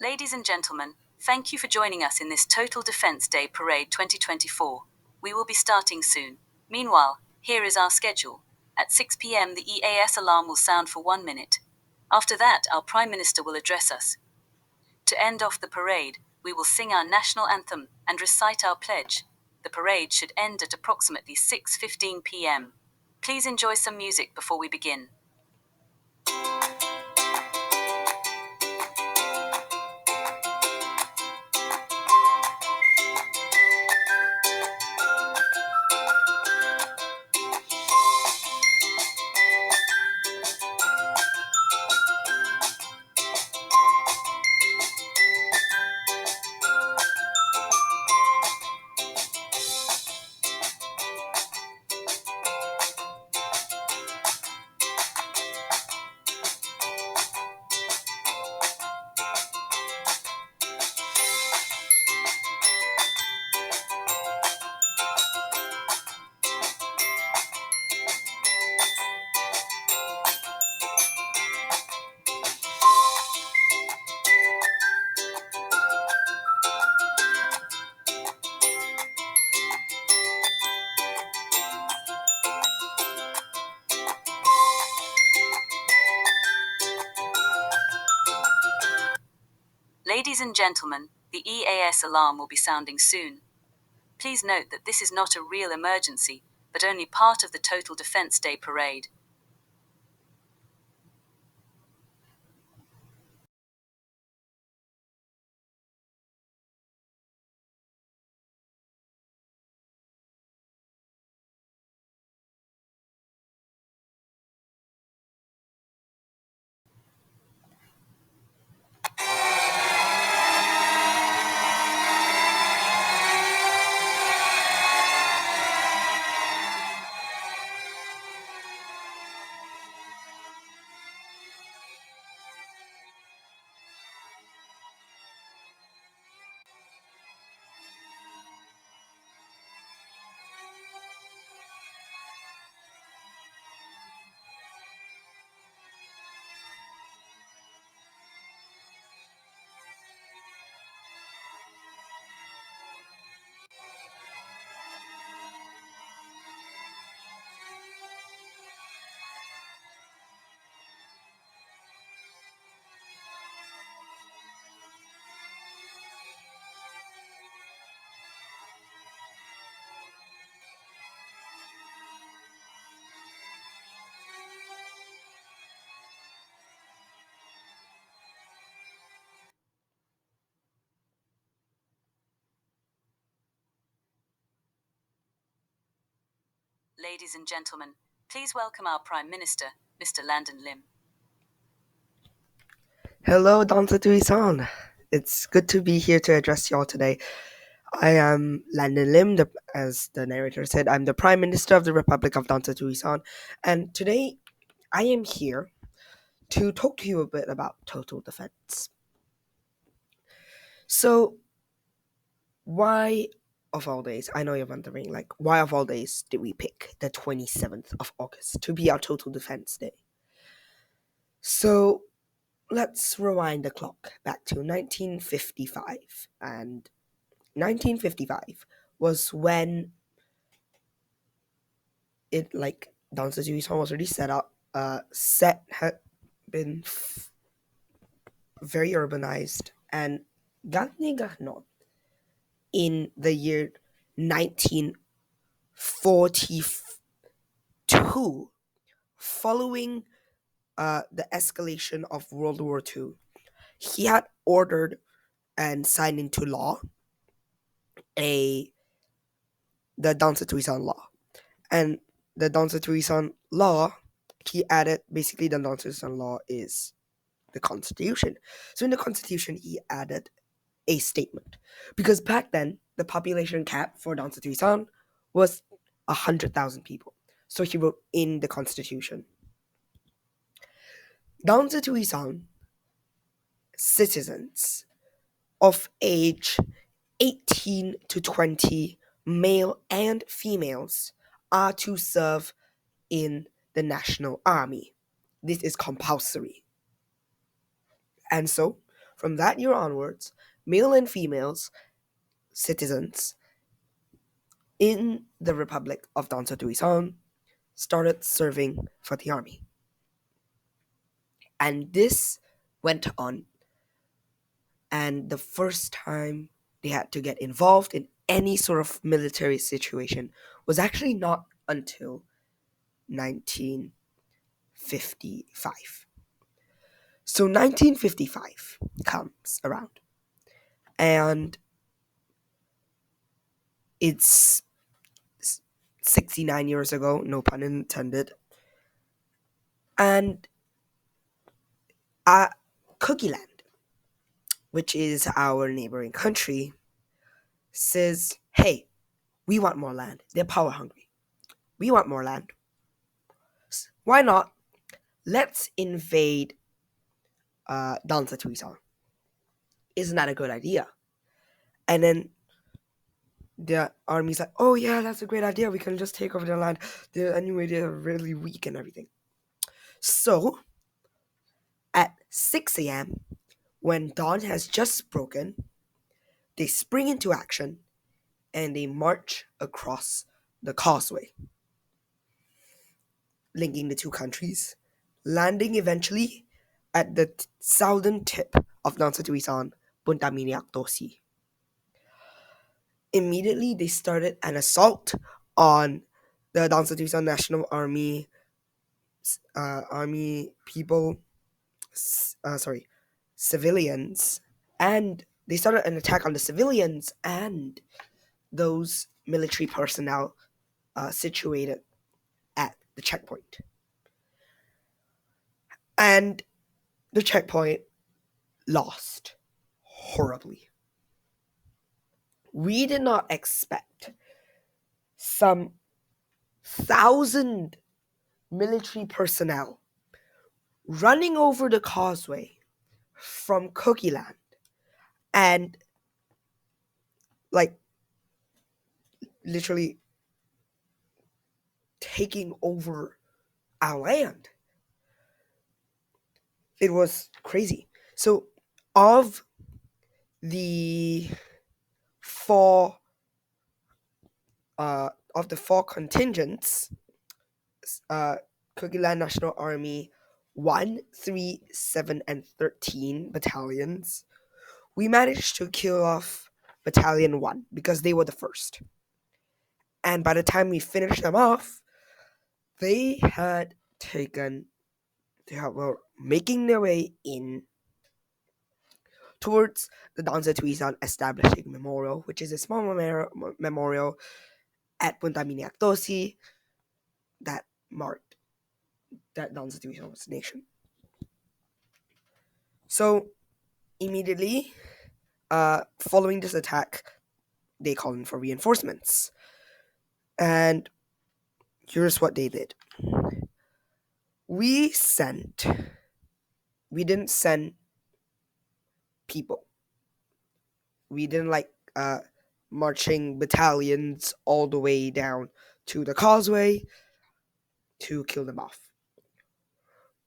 Ladies and gentlemen, thank you for joining us in this Total Defense Day Parade 2024. We will be starting soon. Meanwhile, here is our schedule. At 6 p.m., the EAS alarm will sound for 1 minute. After that, our Prime Minister will address us. To end off the parade, we will sing our national anthem and recite our pledge. The parade should end at approximately 6:15 p.m. Please enjoy some music before we begin. Ladies and gentlemen, the EAS alarm will be sounding soon. Please note that this is not a real emergency, but only part of the Total Defense Day parade. Ladies and gentlemen, please welcome our Prime Minister, Mr. Landon Lim. Hello, Dante Tuisan. It's good to be here to address y'all today. I am Landon Lim, as the narrator said. I'm the Prime Minister of the Republic of Dante Tuisan, and today I am here to talk to you a bit about total defense. So, why of all days, I know you're wondering, why of all days did we pick the 27th of August to be our Total Defense Day? So, let's rewind the clock back to 1955, and 1955 was when Dance Juice was already set up. Set had been very urbanized, and Gagné Garnon in the year 1942, following the escalation of World War II, he had ordered and signed into law a the Danza Tuisan law. And the Danza Tuisan law, he added, basically the Danza Tuisan law is the Constitution. So in the Constitution, he added a statement. Because back then, the population cap for Danza Tuisan was 100,000 people. So he wrote in the Constitution, Danza Tuisan citizens of age 18 to 20, male and females, are to serve in the National Army. This is compulsory. And so, From that year onwards, male and females citizens in the Republic of Dansa Tuisan started serving for the army. And this went on. And the first time they had to get involved in any sort of military situation was actually not until 1955. So 1955 comes around, and it's 69 years ago, no pun intended. And Cookie Land, which is our neighboring country, says, hey, we want more land. They're power hungry. We want more land. Why not? Let's invade Dansa Tuisan. Isn't that a good idea? And then the army's like, oh yeah, that's a great idea. We can just take over their land. Anyway, they're really weak and everything. So, at 6 a.m., when dawn has just broken, they spring into action and they march across the causeway, linking the two countries, landing eventually at the southern tip of Dansa Tuisan, Punta Miniactosi. Immediately, they started an assault on the Dansa Tuisan National Army, people, civilians, and they started an attack on the civilians and those military personnel situated at the checkpoint. And the checkpoint lost horribly. We did not expect some 1,000 military personnel running over the causeway from Cookie Land and like literally taking over our land. It was crazy. So of the four contingents, Cookie Land National Army 1, 3, 7, and 13 battalions, we managed to kill off Battalion 1 because they were the first. And by the time we finished them off, they were making their way in towards the Dansa Tuisan Establishing Memorial, which is a small memorial at Punta Miniactosi that marked that Dansa Tuisan's nation. So immediately, following this attack, they called in for reinforcements. And here's what they did. We didn't send people. We didn't marching battalions all the way down to the causeway to kill them off.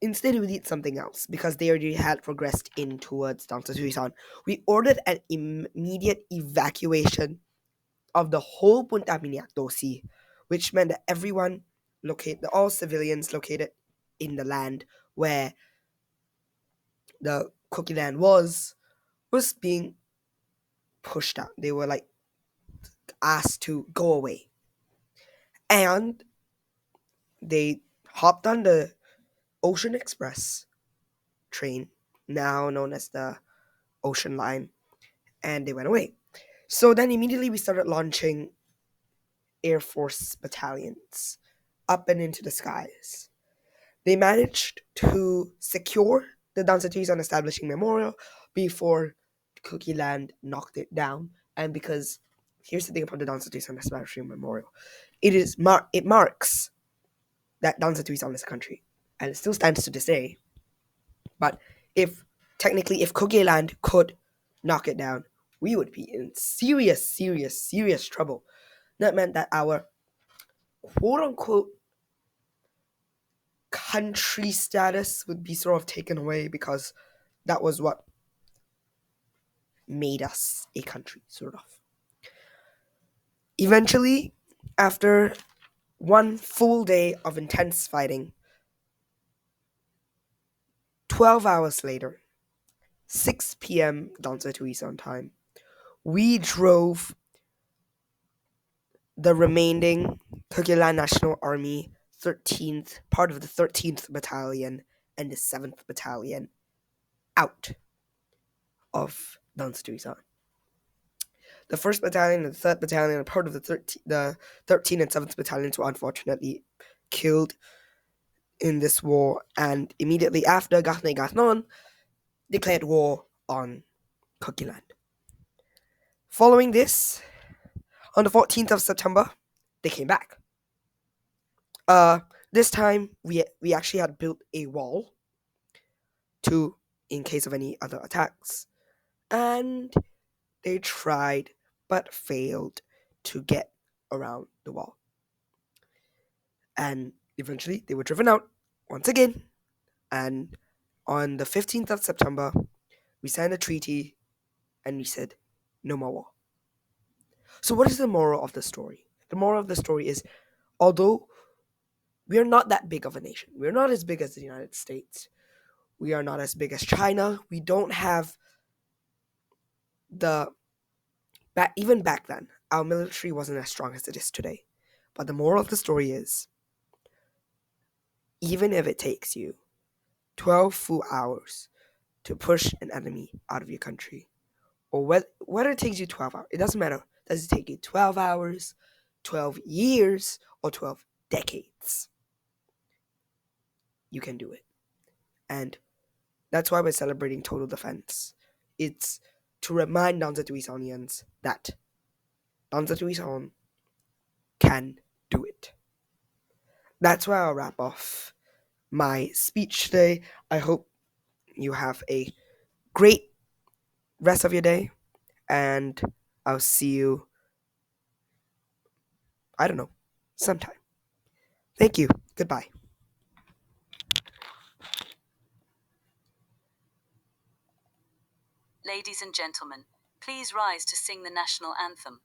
Instead, we did something else because they already had progressed in towards Dansa Tuisan. We ordered an immediate evacuation of the whole Punta Miniactosi, which meant that all civilians located in the land where the Cookie Land was being pushed out. They were asked to go away. And they hopped on the Ocean Express train, now known as the Ocean Line, and they went away. So then immediately we started launching Air Force battalions up and into the skies. They managed to secure the Dansa Tuisan Establishing Memorial before Cookie Land knocked it down. And because here's the thing about the Dansa Tuisan Establishing Memorial, it marks that Dansa Tuisan is a country, and it still stands to this day. But if Cookie Land could knock it down, we would be in serious trouble. That meant that our quote-unquote country status would be sort of taken away because that was what made us a country, sort of. Eventually, after one full day of intense fighting, 12 hours later, 6 p.m. Danza Tucson time, we drove the remaining Kyrgyzstan National Army 13th, part of the 13th Battalion and the 7th Battalion out of Danza Tucson. The 1st Battalion and the 3rd Battalion are part of the 13th and 7th Battalions were unfortunately killed in this war, and immediately after, Garne Garnon declared war on Kyrgyzstan. Following this, on the 14th of September, they came back. This time, we actually had built a wall in case of any other attacks, and they tried but failed to get around the wall. And eventually, they were driven out once again, and on the 15th of September, we signed a treaty, and we said, no more war. So what is the moral of the story? The moral of the story is, although we are not that big of a nation, we are not as big as the United States, we are not as big as China, we don't have even back then, our military wasn't as strong as it is today. But the moral of the story is, even if it takes you 12 full hours to push an enemy out of your country, or whether it takes you 12 hours, it doesn't matter. Does it take you 12 hours, 12 years, or 12 decades? You can do it. And that's why we're celebrating total defense. It's to remind Danza Tucsonians that Danza Tucson can do it. That's why I'll wrap off my speech today. I hope you have a great rest of your day, and I'll see you, I don't know, sometime. Thank you. Goodbye. Ladies and gentlemen, please rise to sing the national anthem.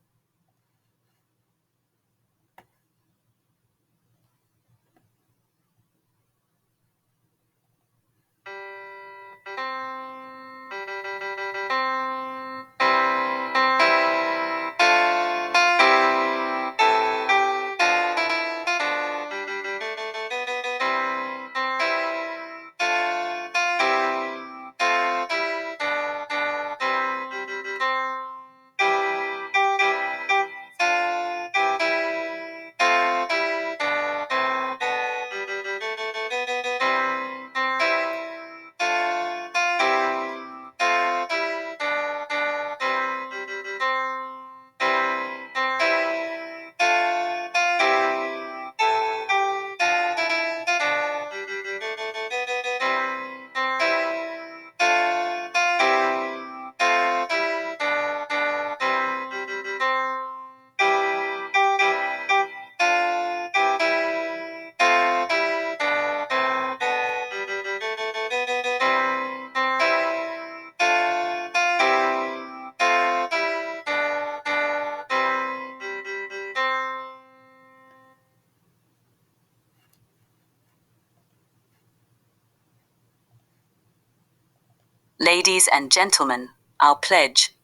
Ladies and gentlemen, our pledge.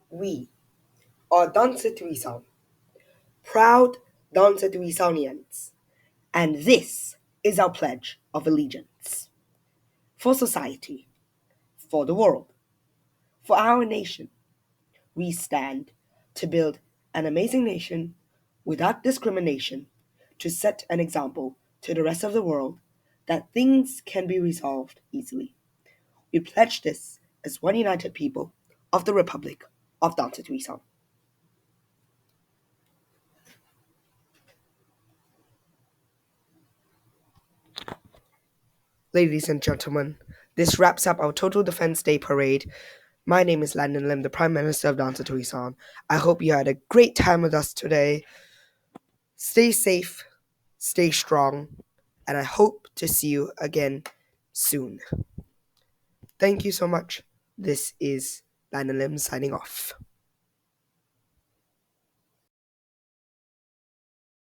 We are Danza Tucson, proud Danza Tucsonians, and this is our pledge of allegiance. For society, for the world, for our nation, we stand to build an amazing nation without discrimination, to set an example to the rest of the world that things can be resolved easily. We pledge this as one united people of the Republic of Danza Tucson. Ladies and gentlemen, this wraps up our Total Defense Day parade. My name is Landon Lim, the Prime Minister of Danza Tucson. I hope you had a great time with us today. Stay safe, stay strong, and I hope to see you again soon. Thank you so much. This is Lionel Lim signing off.